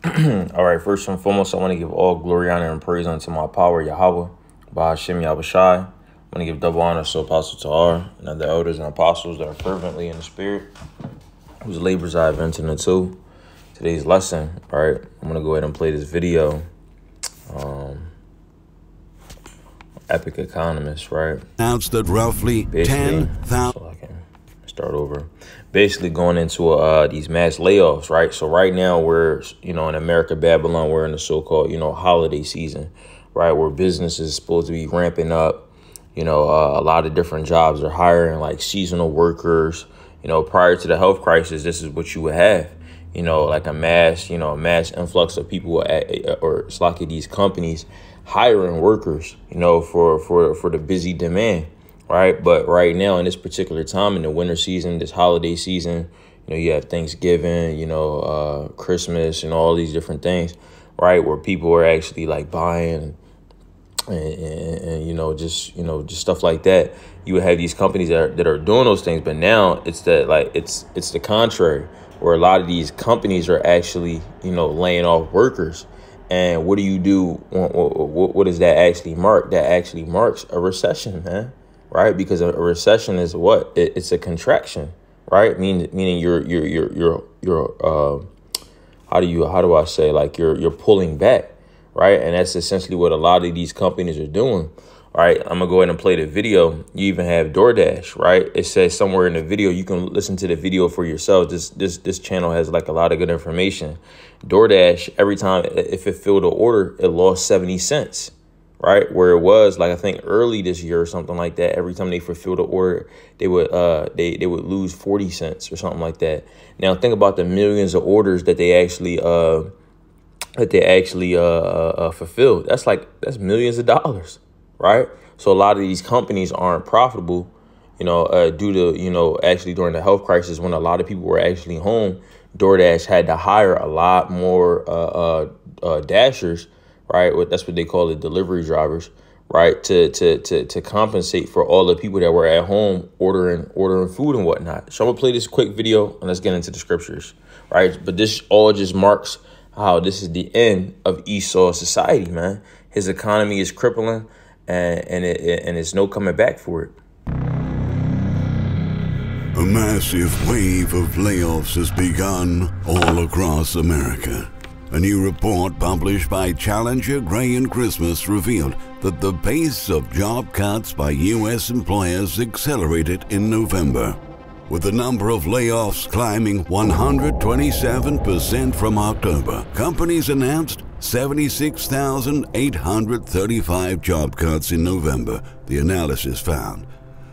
All right, first and foremost, I want to give all glory, honor, and praise unto my power, Yahweh, by Hashem Yahushai. I want to give double honor to Apostle Tahar and other elders and apostles that are fervently in the spirit, whose labors I have entered into. Today's lesson, all right, I'm going to go ahead and play this video. Epic Economist, right? Announced that roughly 10,000. So I can start over. Basically going into these mass layoffs, right? So right now we're, in America, Babylon, we're in the so-called, holiday season, right? Where business is supposed to be ramping up. A lot of different jobs are hiring like seasonal workers. Prior to the health crisis, this is what you would have. Like a mass influx of people or it's like these companies hiring workers, for the busy demand, right? But right now in this particular time in the winter season, this holiday season, you have Thanksgiving, Christmas and all these different things, right? Where people are actually like buying and just stuff like that. You would have these companies that are doing those things, but now it's that it's the contrary, where a lot of these companies are actually, laying off workers. And what do you do? What does that actually mark? That actually marks a recession, man, right? Because a recession is what? It's a contraction, right? Meaning you're how do I say, like you're pulling back, right? And that's essentially what a lot of these companies are doing. All right, I'm gonna go ahead and play the video. You even have DoorDash, right? It says somewhere in the video, you can listen to the video for yourself. This channel has like a lot of good information. DoorDash, every time if it filled an order, it lost 70 cents, right? Where it was like, I think early this year or something like that, every time they fulfilled an order, they would lose 40 cents or something like that. Now think about the millions of orders that they actually fulfilled. That's millions of dollars. Right. So a lot of these companies aren't profitable, due to, actually during the health crisis, when a lot of people were actually home, DoorDash had to hire a lot more dashers. Right. That's what they call the delivery drivers. Right. To compensate for all the people that were at home ordering food and whatnot. So I'm going to play this quick video and let's get into the scriptures. Right. But this all just marks how this is the end of Esau's society, man. His economy is crippling. And it's no coming back for it. A massive wave of layoffs has begun all across America. A new report published by Challenger, Gray & Christmas revealed that the pace of job cuts by U.S. employers accelerated in November, with the number of layoffs climbing 127% from October. Companies announced 76,835 job cuts in November, the analysis found.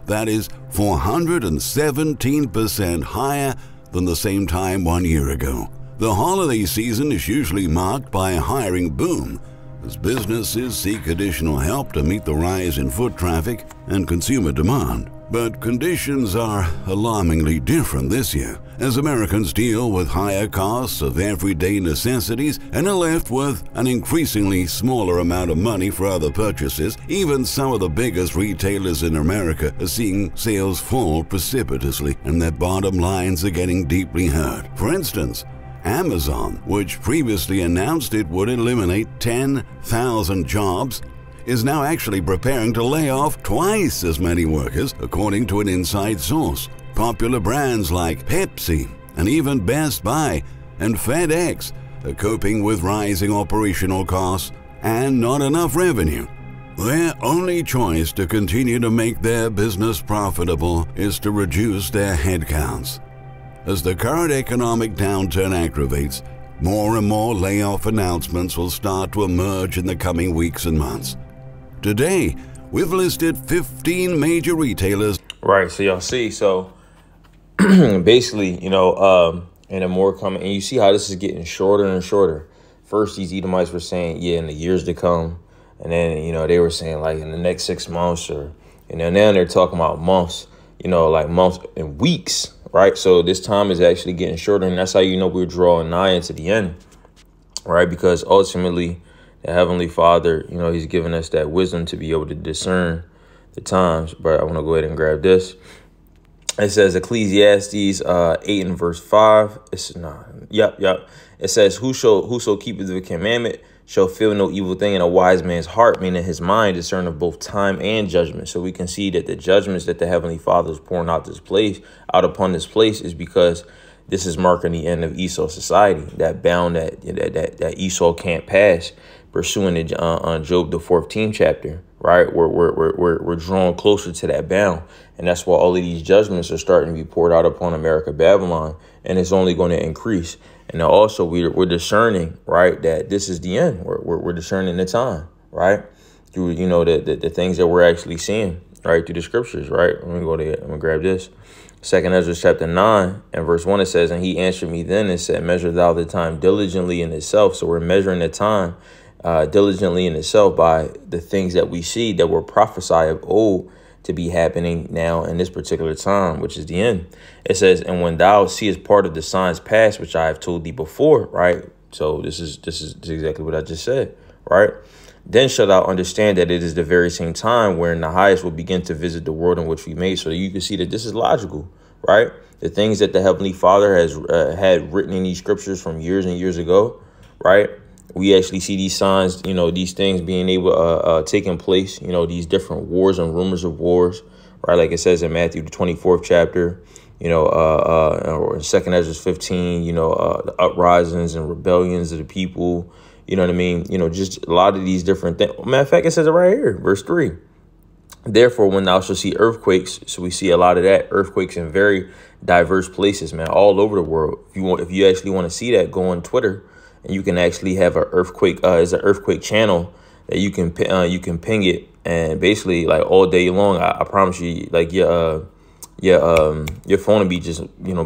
That is 417% higher than the same time 1 year ago. The holiday season is usually marked by a hiring boom, as businesses seek additional help to meet the rise in foot traffic and consumer demand. But conditions are alarmingly different this year, as Americans deal with higher costs of everyday necessities and are left with an increasingly smaller amount of money for other purchases. Even some of the biggest retailers in America are seeing sales fall precipitously, and their bottom lines are getting deeply hurt. For instance, Amazon, which previously announced it would eliminate 10,000 jobs, is now actually preparing to lay off twice as many workers, according to an inside source. Popular brands like Pepsi and even Best Buy and FedEx are coping with rising operational costs and not enough revenue. Their only choice to continue to make their business profitable is to reduce their headcounts. As the current economic downturn aggravates, more and more layoff announcements will start to emerge in the coming weeks and months. Today, we've listed 15 major retailers. Right. So y'all see, so basically, in a more coming, and you see how this is getting shorter and shorter. First, these Edomites were saying, yeah, in the years to come. And then, they were saying like in the next 6 months or, now they're talking about months, like months and weeks. Right. So this time is actually getting shorter. And that's how, we're drawing nigh into the end. Right. Because ultimately, the Heavenly Father, he's given us that wisdom to be able to discern the times. But I want to go ahead and grab this. It says Ecclesiastes 8 and verse 5. It's not. Yep. It says, whoso keepeth the commandment shall feel no evil thing, in a wise man's heart, meaning his mind, discern of both time and judgment. So we can see that the judgments that the Heavenly Father is pouring out upon this place is because this is marking the end of Esau's society, that bound that Esau can't pass, pursuing it on Job, the 14th chapter, right? We're drawn closer to that bound. And that's why all of these judgments are starting to be poured out upon America, Babylon, and it's only going to increase. And also we're discerning, right, that this is the end. We're discerning the time, right, through, the things that we're actually seeing, right, through the scriptures, right. Let me go there. I'm going to grab this. 2nd Ezra chapter 9 and verse 1, it says, and he answered me then and said, measure thou the time diligently in itself. So we're measuring the time diligently in itself by the things that we see that were prophesied of old to be happening now in this particular time, which is the end. It says, and when thou seest part of the signs past, which I have told thee before, right? So this is exactly what I just said, right? Then shalt thou understand that it is the very same time wherein the highest will begin to visit the world in which we made. So you can see that this is logical, right? The things that the Heavenly Father has had written in these scriptures from years and years ago, right? We actually see these signs, these things being able taking place, these different wars and rumors of wars, right? Like it says in Matthew, the 24th chapter, or in 2nd Ezra 15, the uprisings and rebellions of the people, you know what I mean? Just a lot of these different things. Matter of fact, it says it right here, verse 3. Therefore, when thou shalt see earthquakes, so we see a lot of that, earthquakes in very diverse places, man, all over the world. If you actually want to see that, go on Twitter. And you can actually have an earthquake. It's an earthquake channel that you can ping it, and basically like all day long. I promise you, like your phone will be just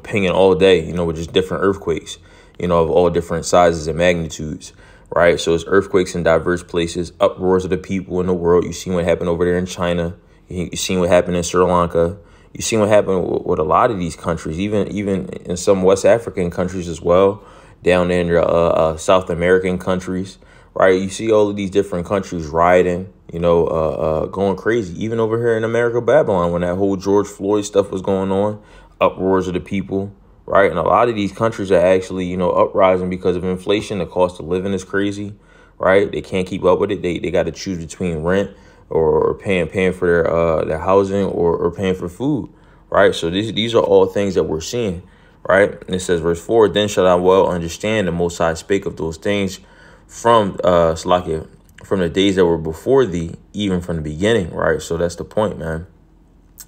pinging all day. With just different earthquakes. Of all different sizes and magnitudes. Right. So it's earthquakes in diverse places, uproars of the people in the world. You see what happened over there in China. You seen what happened in Sri Lanka. You seen what happened with a lot of these countries, even in some West African countries as well. Down in South American countries, right? You see all of these different countries rioting, going crazy. Even over here in America, Babylon, when that whole George Floyd stuff was going on, uproars of the people, right? And a lot of these countries are actually, uprising because of inflation. The cost of living is crazy, right? They can't keep up with it. They got to choose between rent or paying for their housing or paying for food, right? So these are all things that we're seeing. Right. And it says, verse 4, then shall I well understand the Most High spake of those things from the days that were before thee, even from the beginning. Right. So that's the point, man.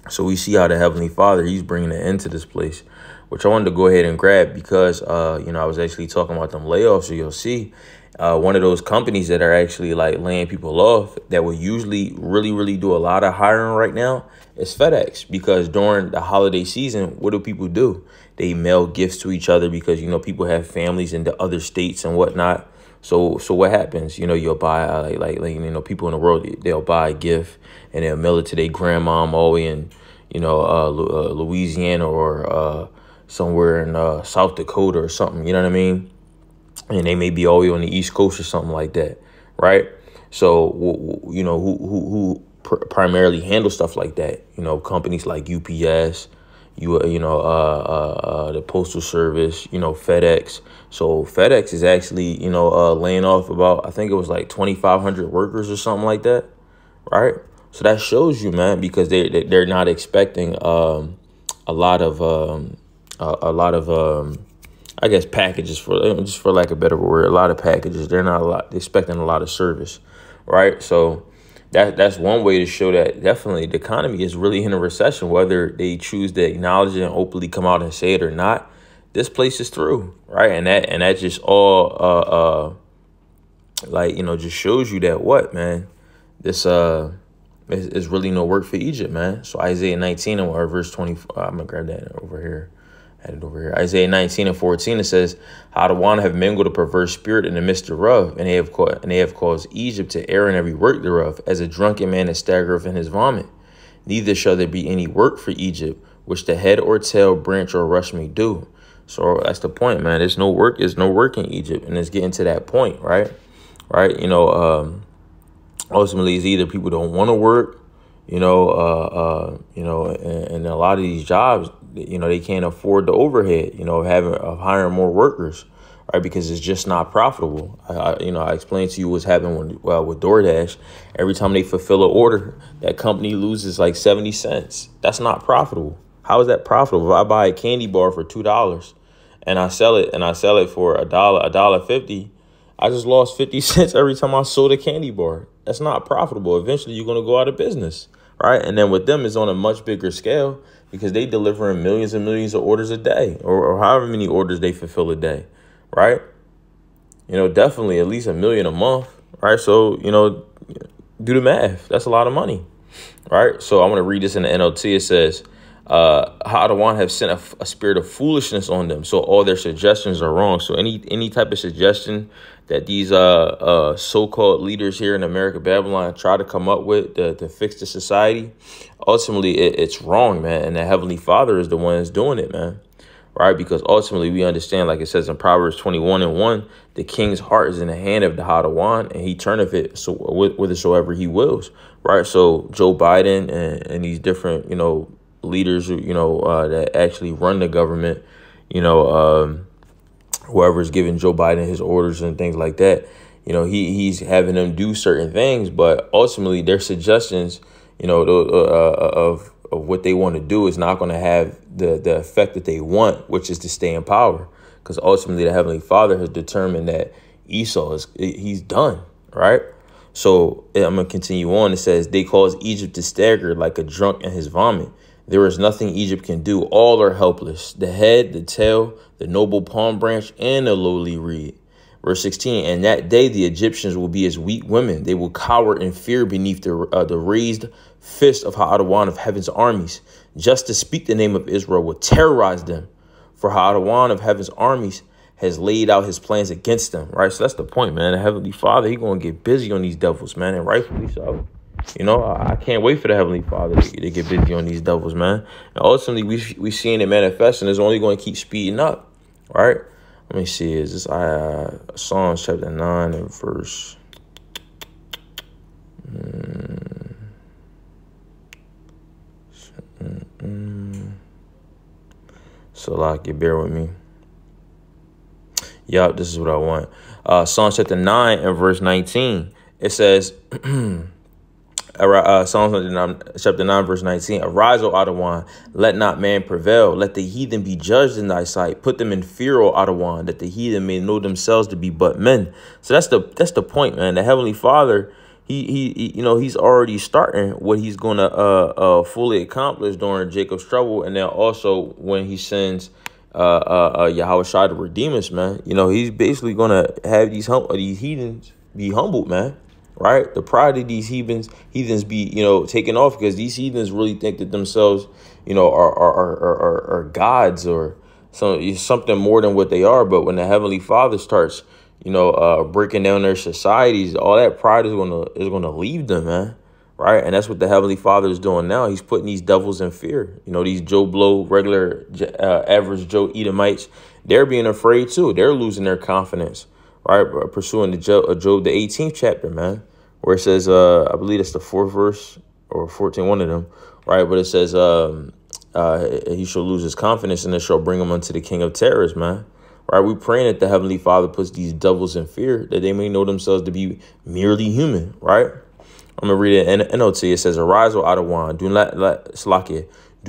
So we see how the Heavenly Father, he's bringing it into this place, which I wanted to go ahead and grab because, I was actually talking about them layoffs. So you'll see one of those companies that are actually like laying people off that will usually really do a lot of hiring right now is FedEx, because during the holiday season, what do people do? They mail gifts to each other because, people have families in the other states and whatnot. So what happens? You'll buy people in the world, they'll buy a gift and they'll mail it to their grandma all the way in, Louisiana or somewhere in South Dakota or something. You know what I mean? And they may be all the way on the East Coast or something like that. Right. So, who primarily handle stuff like that? Companies like UPS, the Postal Service, FedEx. So FedEx is actually, laying off about, I think it was like 2,500 workers or something like that. Right. So that shows you, man, because they're not expecting a lot of I guess packages, for lack of a better word, a lot of packages. They're expecting a lot of service. Right. So that's one way to show that definitely the economy is really in a recession, whether they choose to acknowledge it and openly come out and say it or not. This place is through, right? And that just all just shows you that what, man, this is really no work for Egypt, man. So Isaiah 19 and verse 24, I'm gonna grab that over here. Had it over here. Isaiah 19 and 14, it says, how the one have mingled a perverse spirit in the midst thereof, and they have caused Egypt to err in every work thereof, as a drunken man that staggereth in his vomit. Neither shall there be any work for Egypt, which the head or tail, branch or rush may do. So that's the point, man. There's no work in Egypt, and it's getting to that point, right? Right. Ultimately, it's either people don't want to work, and a lot of these jobs, they can't afford the overhead, of hiring more workers, right? Because it's just not profitable. I explained to you what's happening with DoorDash. Every time they fulfill an order, that company loses like 70 cents. That's not profitable. How is that profitable? If I buy a candy bar for $2 and I sell it for $1.50, I just lost 50 cents every time I sold a candy bar. That's not profitable. Eventually, you're going to go out of business, right? And then with them, it's on a much bigger scale because they delivering millions and millions of orders a day, or however many orders they fulfill a day, right? Definitely at least 1 million a month, right? So, do the math. That's a lot of money, right? So I want to read this in the NLT. It says, Hadawan have sent a spirit of foolishness on them, so all their suggestions are wrong. So any type of suggestion that these so-called leaders here in America, Babylon, try to come up with to fix the society, ultimately it's wrong, man. And the Heavenly Father is the one that's doing it, man. Right? Because ultimately we understand, like it says in Proverbs 21:1, the king's heart is in the hand of the Hadawan, and he turneth it so whithersoever he wills. Right? So Joe Biden and these different, leaders, that actually run the government, whoever's giving Joe Biden his orders and things like that, he's having them do certain things, but ultimately their suggestions, of what they want to do is not going to have the effect that they want, which is to stay in power. Because ultimately the Heavenly Father has determined that Esau he's done, right? So I'm going to continue on. It says, they cause Egypt to stagger like a drunk in his vomit. There is nothing Egypt can do. All are helpless. The head, the tail, the noble palm branch, and the lowly reed. Verse 16, and that day the Egyptians will be as weak women. They will cower in fear beneath the raised fist of Hadawan of heaven's armies. Just to speak the name of Israel will terrorize them. For Hadawan of heaven's armies has laid out his plans against them. Right? So that's the point, man. The Heavenly Father, he's going to get busy on these devils, man. And rightfully so. I can't wait for the Heavenly Father to get busy on these devils, man. And ultimately, we seeing it manifest, and it's only going to keep speeding up, right? Let me see. Is this Psalms chapter 9 and verse... So, like, bear with me. Yup, this is what I want. Psalms chapter 9 and verse 19. It says... Psalms chapter 9, verse 19. Arise, O Adawan, let not man prevail. Let the heathen be judged in thy sight. Put them in fear, O Adawan, that the heathen may know themselves to be but men. So that's the point, man. The Heavenly Father, he's already starting what he's going to fully accomplish during Jacob's trouble, and then also when he sends Yahweh Shai to redeem us, man. He's basically going to have these heathens be humbled, man. Right? The pride of these heathens be, taken off, because these heathens really think that themselves, are gods or something more than what they are. But when the Heavenly Father starts, breaking down their societies, all that pride is gonna leave them, man. Right? And that's what the Heavenly Father is doing now. He's putting these devils in fear. These Joe Blow, regular, average Joe Edomites, they're being afraid too. They're losing their confidence. Right, pursuing the Job, the 18th chapter, man, where it says, I believe it's the 4th verse or 14, one of them, right? But it says, he shall lose his confidence, and it shall bring him unto the king of terrors, man. Right, we praying that the Heavenly Father puts these devils in fear, that they may know themselves to be merely human, right? I'm gonna read it in NLT. It says, arise, O Adawan, do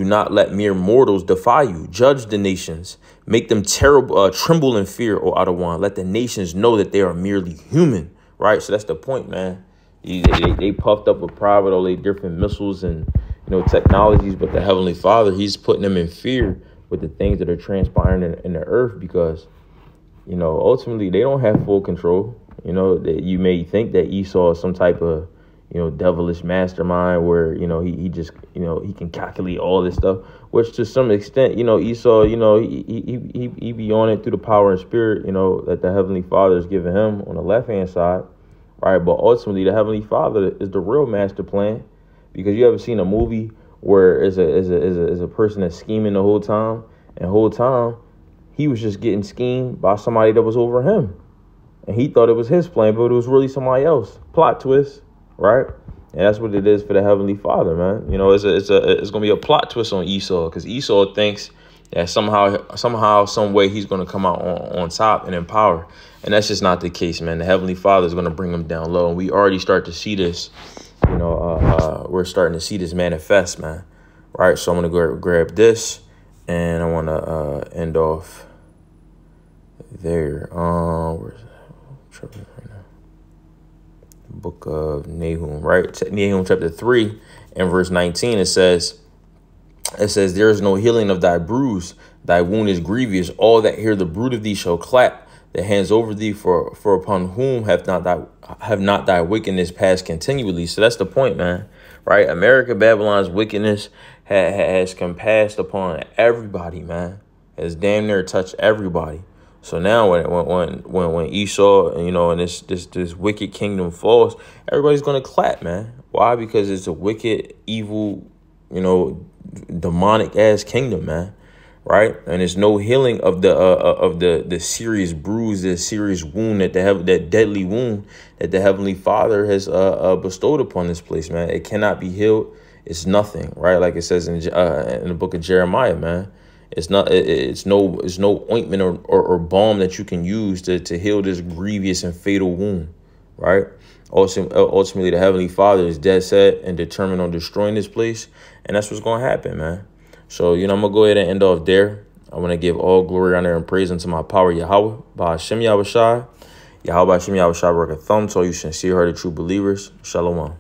not let mere mortals defy you. Judge the nations. Make them tremble in fear, O Adawan. Let the nations know that they are merely human. Right? So that's the point, man. They puffed up with pride with all their different missiles and technologies, but the Heavenly Father, he's putting them in fear with the things that are transpiring in the earth, because ultimately they don't have full control. That you may think that Esau is some type of devilish mastermind where, he just, he can calculate all this stuff, which to some extent, Esau, he be on it through the power and spirit, that the Heavenly Father is giving him on the left-hand side, right? But ultimately, the Heavenly Father is the real master plan, because you ever seen a movie where is a person that's scheming the whole time, and the whole time he was just getting schemed by somebody that was over him, and he thought it was his plan, but it was really somebody else. Plot twist. Right? And that's what it is for the Heavenly Father, man. It's going to be a plot twist on Esau, because Esau thinks that somehow, some way he's going to come out on top and in power. And that's just not the case, man. The Heavenly Father is going to bring him down low. And we already start to see this, we're starting to see this manifest, man. Right. So I'm going to go grab this and I want to end off there. Where's right now? The book of Nahum, right? Nahum chapter 3 and verse 19, it says, there is no healing of thy bruise. Thy wound is grievous. All that hear the bruit of thee shall clap their hands over thee, for upon whom have not thy wickedness passed continually. So that's the point, man. Right? America, Babylon's wickedness has compassed upon everybody, man. Has damn near touched everybody. So now when Esau, and this wicked kingdom falls, everybody's gonna clap, man. Why? Because it's a wicked, evil, demonic ass kingdom, man. Right? And there's no healing of the serious bruise, the serious wound that that deadly wound that the Heavenly Father has bestowed upon this place, man. It cannot be healed. It's nothing, right? Like it says in the book of Jeremiah, man. It's not. It's no ointment or balm that you can use to heal this grievous and fatal wound, right? Ultimately, the Heavenly Father is dead set and determined on destroying this place, and that's what's going to happen, man. So, I'm going to go ahead and end off there. I want to give all glory, honor, and praise unto my power, Yahweh, by Hashem Yahushai. Yahweh, by Hashem Yahushai, work a thumb, so you sincere-hearted true believers. Shalom.